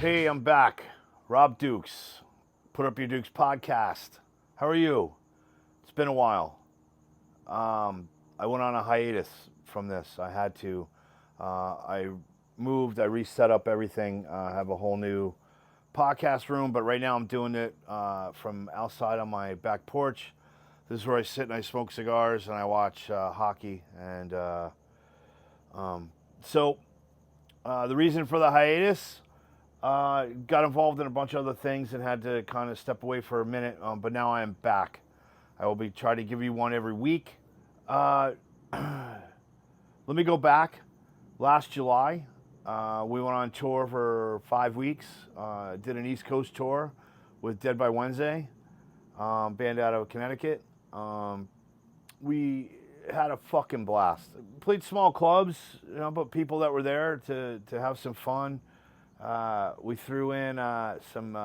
Hey, I'm back. Rob Dukes. Put Up Your Dukes podcast. How are you? It's been a while. I went on a hiatus from this. I had to. I moved, I reset up everything. I have a whole new podcast room, but right now I'm doing it from outside on my back porch. This is where I sit and I smoke cigars and I watch hockey. And so the reason for the hiatus, got involved in a bunch of other things and had to kind of step away for a minute, but now I am back. I will be trying to give you one every week. Let me go back. Last July, we went on tour for 5 weeks. Did an East Coast tour with Dead by Wednesday, band out of Connecticut. We had a fucking blast. Played small clubs, but people that were there to have some fun. We threw in some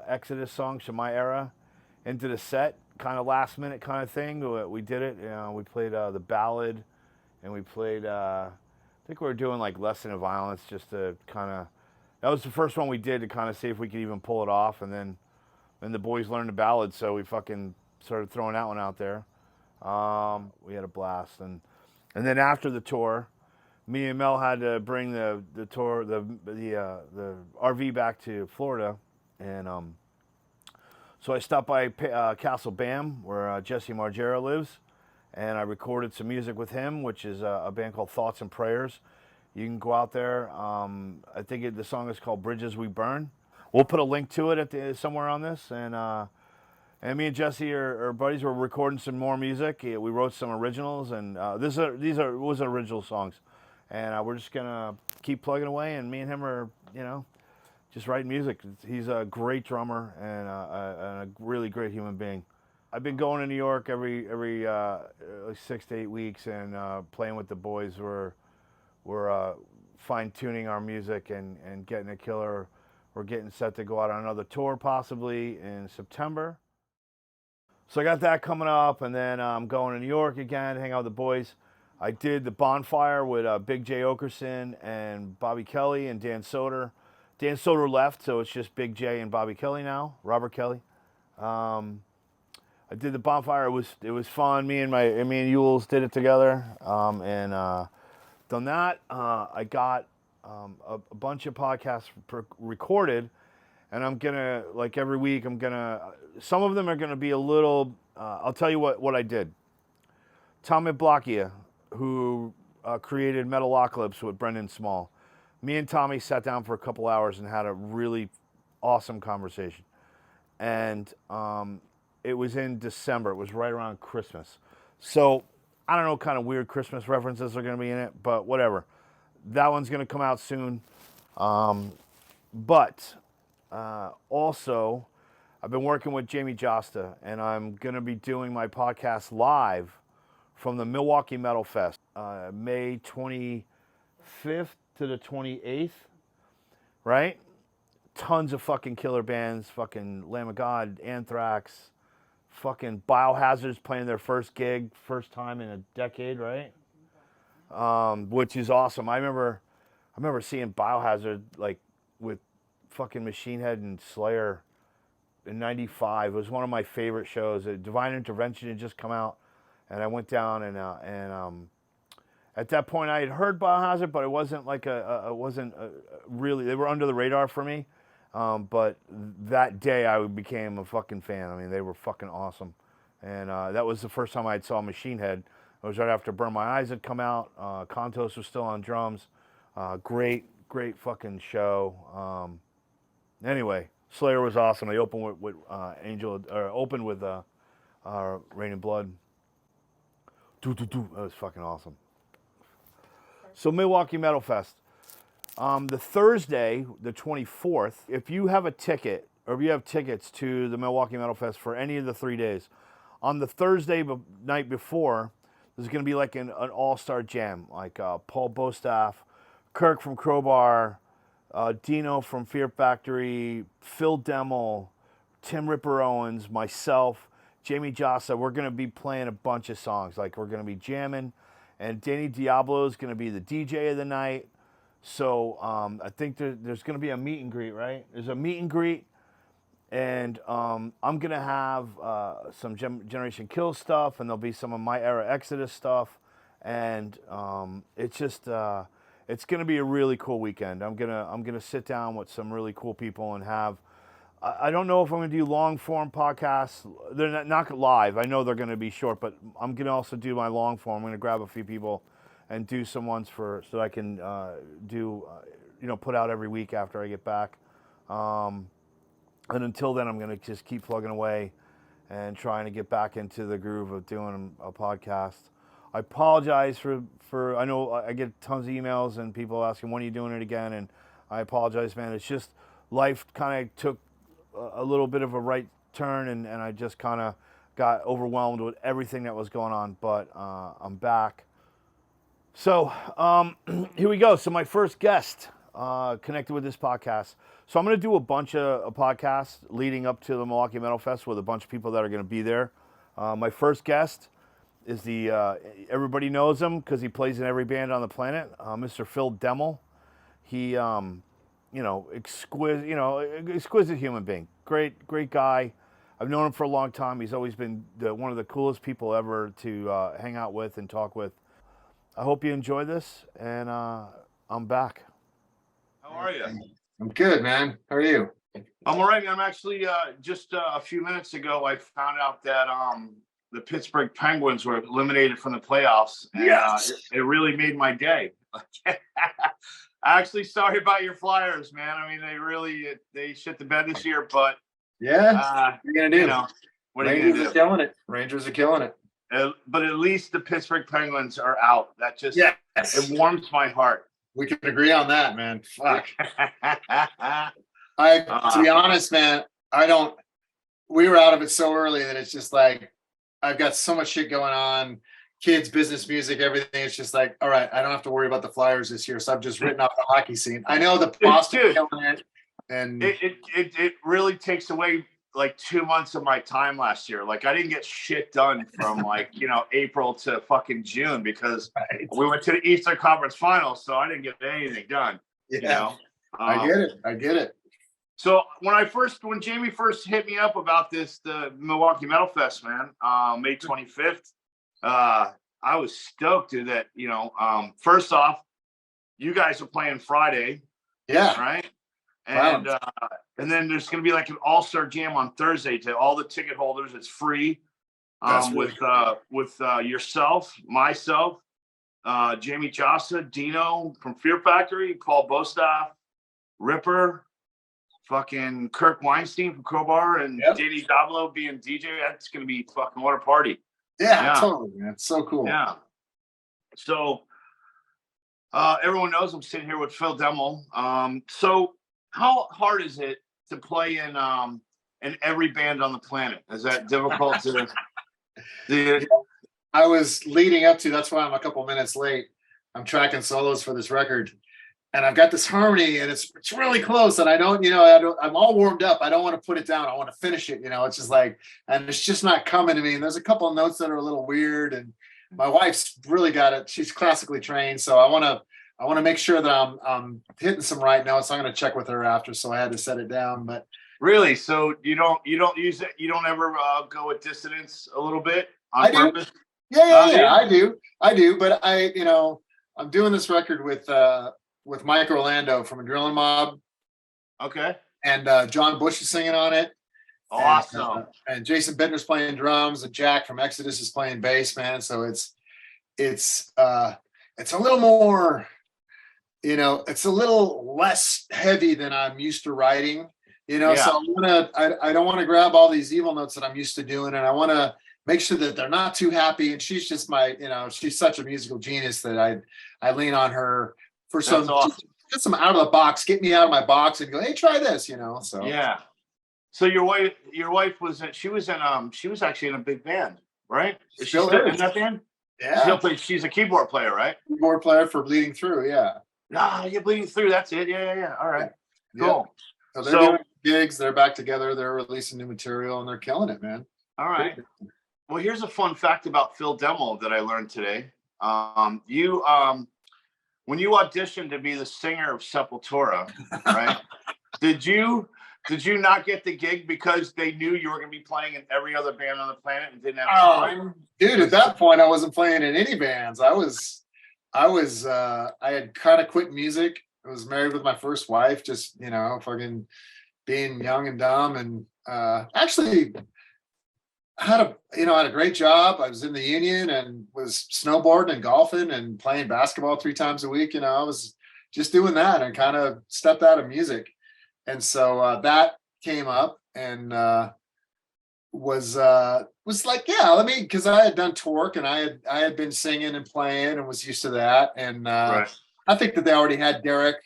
Exodus songs from my era into the set, kind of last minute kind of thing. We did it. We played the ballad, and we played. I think we were doing like Lesson of Violence, just to kind of. That was the first one we did to kind of see if we could even pull it off, and then the boys learned the ballad, so we fucking started throwing that one out there. We had a blast, and then after the tour, me and Mel had to bring the tour the RV back to Florida, and so I stopped by Castle Bam, where Jesse Margera lives, and I recorded some music with him, which is a band called Thoughts and Prayers. You can go out there. I think the song is called Bridges We Burn. We'll put a link to it somewhere on this, and me and Jesse are buddies. We're recording some more music. We wrote some originals, and these was original songs. And we're just gonna keep plugging away. And me and him are, just writing music. He's a great drummer and a really great human being. I've been going to New York every 6 to 8 weeks and playing with the boys. We're fine tuning our music and getting a killer. We're getting set to go out on another tour possibly in September. So I got that coming up, and then I'm going to New York again, hang out with the boys. I did the Bonfire with Big J. Okerson and Bobby Kelly and Dan Soder. Dan Soder left, so it's just Big J and Bobby Kelly now, Robert Kelly. I did the Bonfire. It was fun. Me and Yules did it together, and done that. I got a bunch of podcasts recorded, and I'm gonna, like every week, some of them are gonna be a little. I'll tell you what I did. Tommy Blockia, who created Metalocalypse with Brendan Small. Me and Tommy sat down for a couple hours and had a really awesome conversation. And it was in December. It was right around Christmas. So I don't know what kind of weird Christmas references are going to be in it, but whatever. That one's going to come out soon. But also, I've been working with Jamie Josta, and I'm going to be doing my podcast live from the Milwaukee Metal Fest, May 25th to the 28th, right? Tons of fucking killer bands, fucking Lamb of God, Anthrax, fucking Biohazard's playing their first gig, first time in a decade, right? Which is awesome. I remember seeing Biohazard like with fucking Machine Head and Slayer in '95. It was one of my favorite shows. Divine Intervention had just come out. And I went down and at that point I had heard Biohazard, but it wasn't like really. They were under the radar for me. But that day I became a fucking fan. I mean, they were fucking awesome. And that was the first time I saw Machine Head. It was right after Burn My Eyes had come out. Contos was still on drums. Great fucking show. Anyway, Slayer was awesome. They opened with opened with Rain and Blood. That was fucking awesome. So Milwaukee Metal Fest. The Thursday, the 24th, if you have a ticket, or if you have tickets to the Milwaukee Metal Fest for any of the 3 days, on the Thursday night before, there's going to be like an all-star jam, like Paul Bostaff, Kirk from Crowbar, Dino from Fear Factory, Phil Demmel, Tim Ripper Owens, myself, Jamie Jossa. We're going to be playing a bunch of songs. Like, we're going to be jamming. And Danny Diablo is going to be the DJ of the night. So I think there's going to be a meet and greet, right? There's a meet and greet, and I'm going to have some Generation Kill stuff, and there'll be some of my era Exodus stuff, and it's just it's going to be a really cool weekend. I'm gonna sit down with some really cool people and have. I don't know if I'm going to do long form podcasts. They're not live. I know they're going to be short, but I'm going to also do my long form. I'm going to grab a few people and do some ones so that I can put out every week after I get back. And until then, I'm going to just keep plugging away and trying to get back into the groove of doing a podcast. I apologize for I know I get tons of emails and people asking, when are you doing it again? And I apologize, man. It's just life kind of took a little bit of a right turn, and I just kind of got overwhelmed with everything that was going on, but I'm back. So here we go. So my first guest connected with this podcast. So I'm going to do a bunch of podcasts leading up to the Milwaukee Metal Fest with a bunch of people that are going to be there. My first guest is everybody knows him because he plays in every band on the planet, Mr. Phil Demmel. He exquisite human being. Great guy. I've known him for a long time. He's always been one of the coolest people ever to hang out with and talk with. I hope you enjoy this, and I'm back. How are you? I'm good, man. How are you? I'm all right. I'm actually just a few minutes ago, I found out that the Pittsburgh Penguins were eliminated from the playoffs, and yes! It really made my day. Actually, sorry about your Flyers, man. I mean, they shit the bed this year, but yeah, what are you gonna do? What are you gonna do? Killing it. Rangers are killing it. But at least the Pittsburgh Penguins are out. That just it warms my heart. We can agree on that, man. Fuck. To be honest, man, we were out of it so early that it's just like I've got so much shit going on. Kids, business, music, everything. It's just like, all right, I don't have to worry about the Flyers this year. So I've just written off the hockey scene. I know the Boston killing it, and it really takes away like 2 months of my time last year. Like I didn't get shit done from April to fucking June because we went to the Eastern Conference Finals, so I didn't get anything done. Yeah, I get it. So when Jamie first hit me up about the Milwaukee Metal Fest, man, May 25th. I was stoked, dude, that, first off, you guys are playing Friday. Yeah. Right. And then there's going to be like an all-star jam on Thursday to all the ticket holders. It's free. With yourself, myself, Jamie Jossa, Dino from Fear Factory, Paul Bostaff, Ripper, fucking Kirk Weinstein from Crowbar, and JD Dablo being DJ. That's going to be fucking what a party. Yeah, totally, man. It's so cool. Yeah. So everyone knows I'm sitting here with Phil Demmel. So how hard is it to play in every band on the planet? Is that difficult to I was leading up to, that's why I'm a couple minutes late. I'm tracking solos for this record. And I've got this harmony, and it's really close. And I'm all warmed up. I don't want to put it down. I want to finish it. It's just like, and it's just not coming to me. And there's a couple of notes that are a little weird. And my wife's really got it. She's classically trained, so I want to make sure that I'm hitting some right notes. I'm going to check with her after, so I had to set it down. But really, so you don't use it. You don't ever go with dissonance a little bit on purpose. Yeah, I do. But I'm doing this record with Mike Orlando from Adrenaline Mob. Okay. And John Bush is singing on it. Awesome. And Jason Bittner's playing drums, and Jack from Exodus is playing bass, man. So it's a little more, it's a little less heavy than I'm used to writing, so I don't want to grab all these evil notes that I'm used to doing. And I want to make sure that they're not too happy. And she's just she's such a musical genius that I lean on her for some out of the box, get me out of my box and go, hey, try this, so. Yeah. So your wife was actually in a big band, right? Is she still in that band? Yeah. She's a keyboard player, right? Keyboard player for Bleeding Through, yeah. You're Bleeding Through, that's it. Yeah. All right. Cool. So they're doing gigs, they're back together, they're releasing new material, and they're killing it, man. All right. Well, here's a fun fact about Phil Demmel that I learned today. when you auditioned to be the singer of Sepultura, right? Did you not get the gig because they knew you were going to be playing in every other band on the planet and didn't have time? Dude, at that point, I wasn't playing in any bands. I had kind of quit music. I was married with my first wife, just, fucking being young and dumb. And actually had a great job. I was in the union and was snowboarding and golfing and playing basketball 3 times a week. I was just doing that and kind of stepped out of music. And so that came up and was like, yeah, because I had done Torque and I had been singing and playing and was used to that. And Right. I think that they already had Derek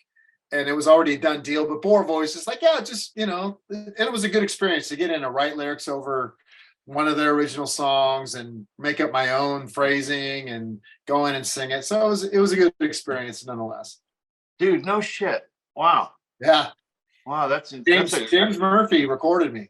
and it was already a done deal. But Boar Voice is like, yeah, just, and it was a good experience to get in and write lyrics over one of their original songs and make up my own phrasing and go in and sing it. So it was a good experience nonetheless. Dude, no shit. Wow. Yeah. Wow, James Murphy recorded me.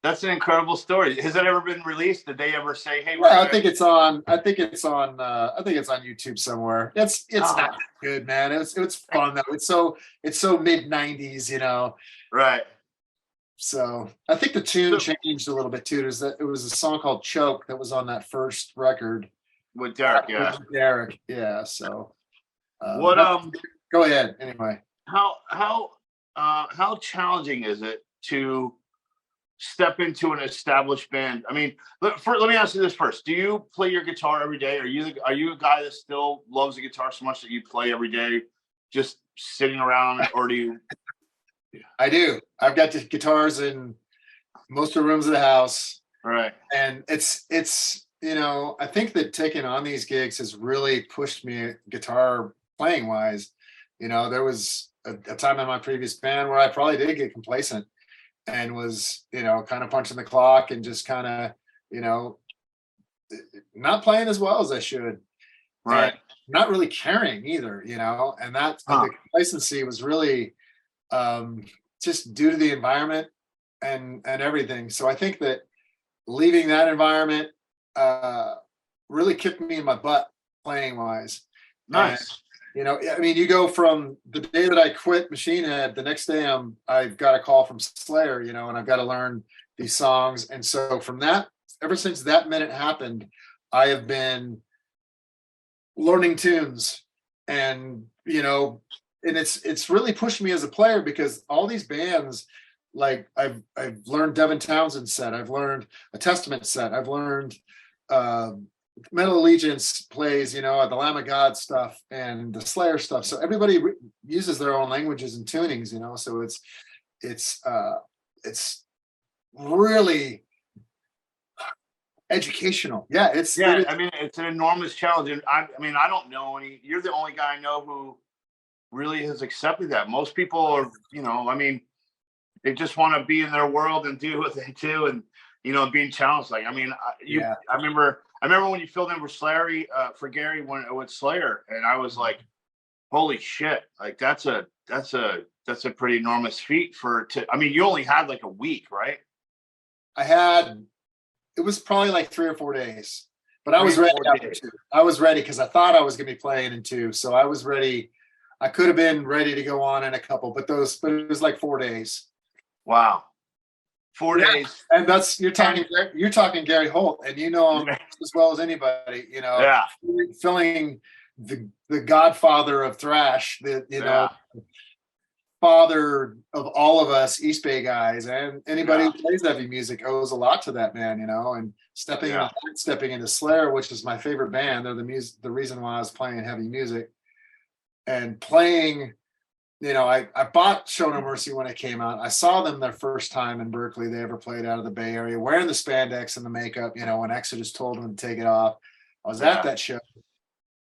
That's an incredible story. Has it ever been released? Did they ever say, "Hey"? Well, I think it's on YouTube somewhere. It's not that good, man. It's fun though. It's so mid '90s, Right. So I think the tune changed a little bit too. It was a song called "Choke" that was on that first record with Derek. Yeah. With Derek. Yeah. So what? Go ahead. Anyway. How challenging is it to step into an established band? I mean, let me ask you this first. Do you play your guitar every day? Are you a guy that still loves the guitar so much that you play every day, just sitting around, or do you? I do. I've got the guitars in most of the rooms of the house. Right. And it's I think that taking on these gigs has really pushed me guitar playing wise. There was a time in my previous band where I probably did get complacent and was, kind of punching the clock and just kind of, not playing as well as I should. Right. And not really caring either, and that the complacency was really just due to the environment and everything. So I think that leaving that environment really kicked me in my butt playing wise. Nice. And, you go from the day that I quit Machine Head, the next day I've got a call from Slayer, and I've got to learn these songs. And so from that, ever since that minute happened, I have been learning tunes and, and it's really pushed me as a player because all these bands, like I've learned Devin Townsend's set, I've learned a Testament set, I've learned Metal Allegiance plays, the Lamb of God stuff and the Slayer stuff. So everybody uses their own languages and tunings, so it's really educational. Yeah. I mean, it's an enormous challenge. And I don't know you're the only guy I know who really has accepted that. Most people are, they just want to be in their world and do what they do. And, being challenged. Like, I remember when you filled in for Gary with Slayer, and I was like, "Holy shit!" Like that's a pretty enormous feat you only had like a week, right? It was probably like 3 or 4 days, but I was ready after 2. I was ready because I thought I was going to be playing in 2, so I was ready. I could have been ready to go on in a couple, but it was like 4 days. Wow. 4 days. And you're talking Gary Holt, and him as well as anybody, filling the godfather of thrash, father of all of us East Bay guys, and anybody who plays heavy music owes a lot to that man, and stepping into Slayer, which is my favorite band. They're the reason why I was playing heavy music and playing. I bought Show No Mercy when it came out. I saw them their first time in Berkeley. They ever played out of the Bay Area, wearing the spandex and the makeup, when Exodus told them to take it off. I was at that show,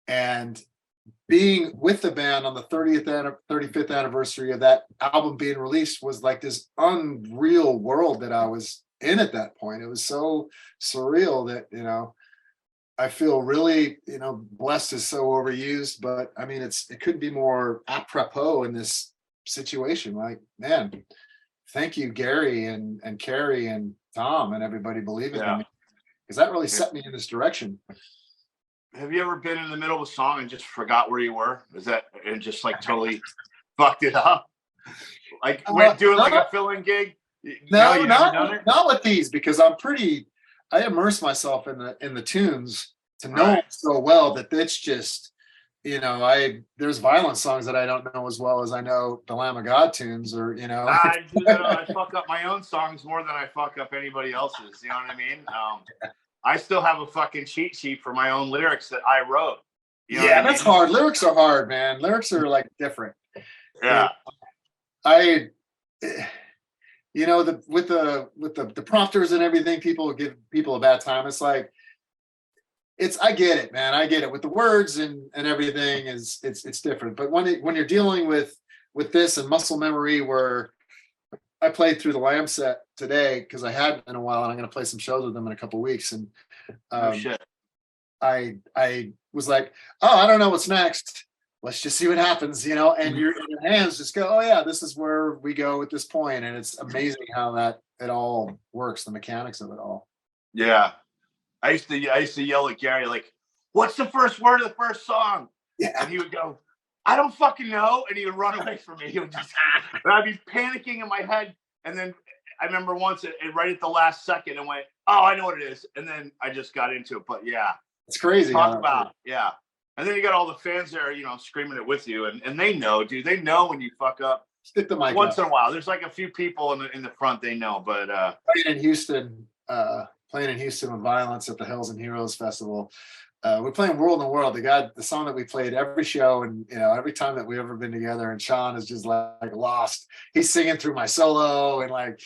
and being with the band on the 35th anniversary of that album being released was like this unreal world that I was in at that point. It was so surreal that, I feel really, blessed is so overused, but I mean, it couldn't be more apropos in this situation. Like, man, thank you, Gary and Carrie and Tom and everybody believing in me, because that really set me in this direction. have you ever been in the middle of a song and just forgot where you were? Is that and just like totally fucked it up? Like when doing like a fill-in gig? No, You haven't done it? not with these, because I immerse myself in the tunes to know them Right. so well that it's just, there's violent songs that I don't know as well as I know the Lamb of God tunes, or I do that. I fuck up my own songs more than I fuck up anybody else's. You know what I mean? I still have a fucking cheat sheet for my own lyrics that I wrote. You know what I that's mean? hard. Lyrics are hard, man. Lyrics are like different. Yeah. I with the prompters and everything, people give people a bad time. It's like, I get it, man. I get it with the words and everything it's different. But when you're dealing with this and muscle memory, where I played through the Lamb set today because I hadn't in a while, and I'm going to play some shows with them in a couple of weeks. And Oh shit. I was like, oh, I don't know what's next. Let's just see what happens, and your hands just go, oh yeah, this is where we go at this point. And it's amazing how that it all works, the mechanics of it all. Yeah. I used to yell at Gary, like, what's the first word of the first song? Yeah. And he would go, I don't fucking know. And he would run away from me. He would just, and I'd be panicking in my head. And then I remember once it right at the last second and went, oh, I know what it is. And then I just got into it. But yeah, it's crazy. Talk about, yeah. And then you got all the fans there, screaming it with you. And they know, dude, they know when you fuck up. Stick the mic once up. In a while. There's like a few people in the front, they know. But playing in Houston with Violence at the Hills and Heroes Festival. We're playing World in the World. The song that we played every show, and every time that we've ever been together, and Sean is just like lost. He's singing through my solo and like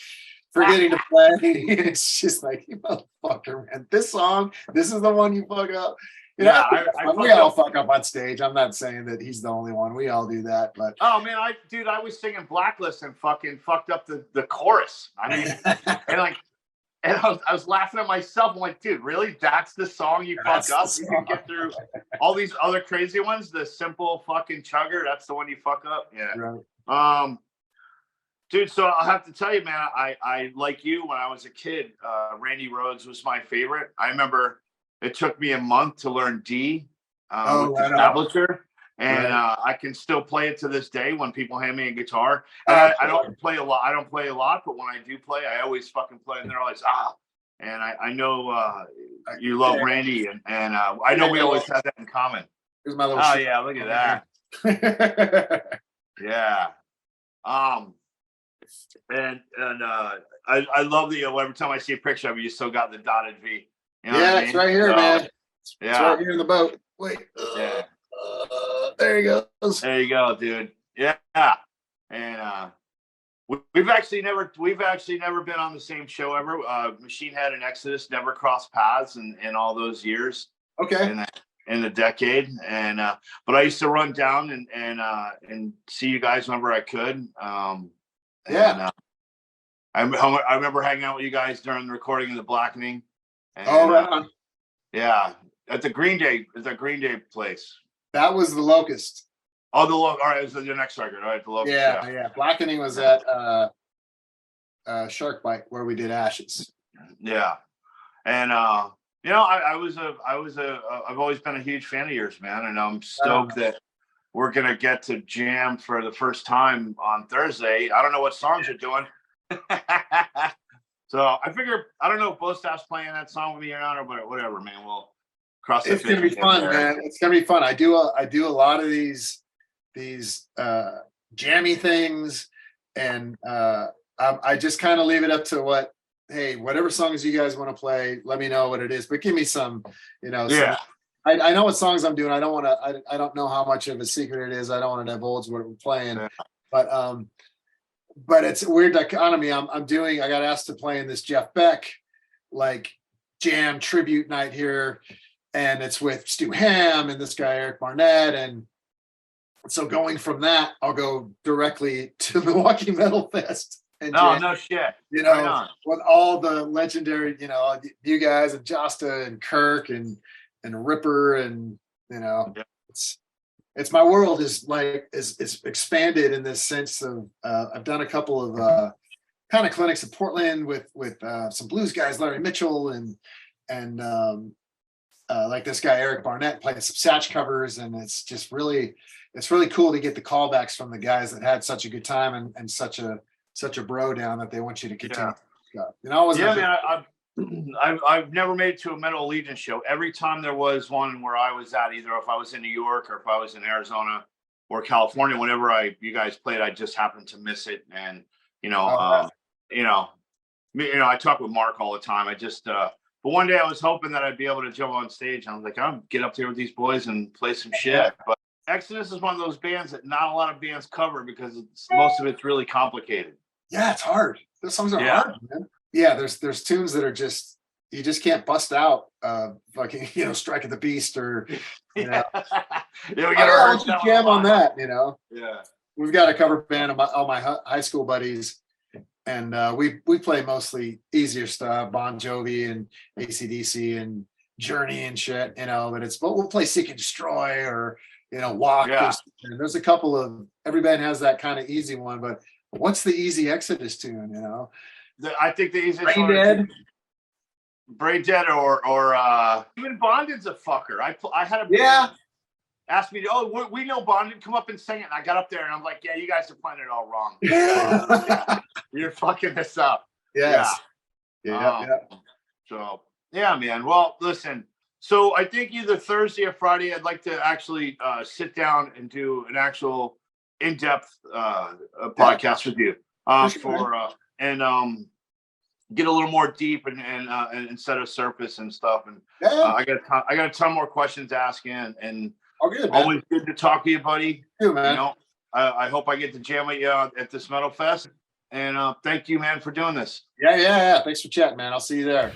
forgetting to play. It's just like, you motherfucker, man. This song, this is the one you fuck up. We all fuck up on stage. I'm not saying that he's the only one. We all do that. But oh man, I was singing Blacklist and fucking fucked up the chorus. I mean, and I was laughing at myself. I'm like, dude, really? That's the song you fuck up? You can get through all these other crazy ones. The simple fucking chugger, that's the one you fuck up. Yeah. Right. Dude, so I'll have to tell you, man, I like you, when I was a kid, Randy Rhoads was my favorite. I remember it took me a month to learn D with the tablature. And I can still play it to this day when people hand me a guitar. And I don't play a lot. But when I do play, I always fucking play. And they're always And I know you love Randy, and I know we always have that in common. Here's my little. Oh yeah, look at that. Yeah. And I love the every time I see a picture of you still got the dotted V. You know it's right here, man. Yeah, it's right here in the boat. Wait. Yeah. There he goes. There you go, dude. Yeah. And we've actually never been on the same show ever. Machine Head and Exodus never crossed paths in all those years. Okay. In the decade, and but I used to run down and see you guys whenever I could. I remember hanging out with you guys during the recording of The Blackening. And, right on. Yeah, at the Green Day place. That was the Locust. Oh, the Locust. All right, it was your next record, right? The Locust. Yeah. Blackening was at Shark Bite, where we did Ashes. Yeah, and I've always been a huge fan of yours, man, and I'm stoked that we're gonna get to jam for the first time on Thursday. I don't know what songs you're doing. So I figure, I don't know if Both Staff's playing that song with me or not, but whatever, man. We'll cross. It's gonna be fun, man. It's gonna be fun. I do a lot of these jammy things, and I just kind of leave it up to whatever songs you guys want to play. Let me know what it is, but give me some, Yeah. I know what songs I'm doing. I don't know how much of a secret it is. I don't want to divulge what we're playing, but it's a weird dichotomy. I got asked to play in this Jeff Beck jam tribute night here, and it's with Stu Ham and this guy Eric Barnett, and so going from that, I'll go directly to Milwaukee Metal Fest. And no shit. With all the legendary, you guys and Josta and Kirk and Ripper, and it's my world is expanded in this sense of I've done a couple of kind of clinics in Portland with some blues guys, Larry Mitchell and like this guy Eric Barnett playing some Satch covers, and it's really cool to get the callbacks from the guys that had such a good time and such a bro down that they want you to continue. Stuff. You know, I wasn't man. I've never made it to a Metal Allegiance show. Every time there was one where I was at, either if I was in New York or if I was in Arizona or California, whenever you guys played, I just happened to miss it. And I talk with Mark all the time. But one day I was hoping that I'd be able to jump on stage. And I was like, I'll get up there with these boys and play some shit. But Exodus is one of those bands that not a lot of bands cover because most of it's really complicated. Yeah, it's hard. Those songs are hard, man. Yeah, there's tunes that are just, you just can't bust out fucking, Strike of the Beast or, we got to jam on that, Yeah. We've got a cover band of all my high school buddies, and we play mostly easier stuff, Bon Jovi and AC/DC and Journey and shit, but we'll play Seek and Destroy or, Walk. Yeah. There's a couple of, every band has that kind of easy one, but what's the easy Exodus tune, I think the easiest Brain Dead. Brain Dead or even Bonded's a fucker. I had a asked me, we know Bonded, come up and sing it. And I got up there and I'm like, yeah, you guys are playing it all wrong. You're fucking this up. Yes. So yeah, man. Well, listen. So I think either Thursday or Friday, I'd like to actually sit down and do an actual in-depth podcast with you get a little more deep and instead of surface and stuff. And I got a ton more questions to ask in, and always good to talk to you, buddy. You, man. I hope I get to jam with you at this Metal Fest. And thank you, man, for doing this. Yeah. Thanks for chatting, man. I'll see you there.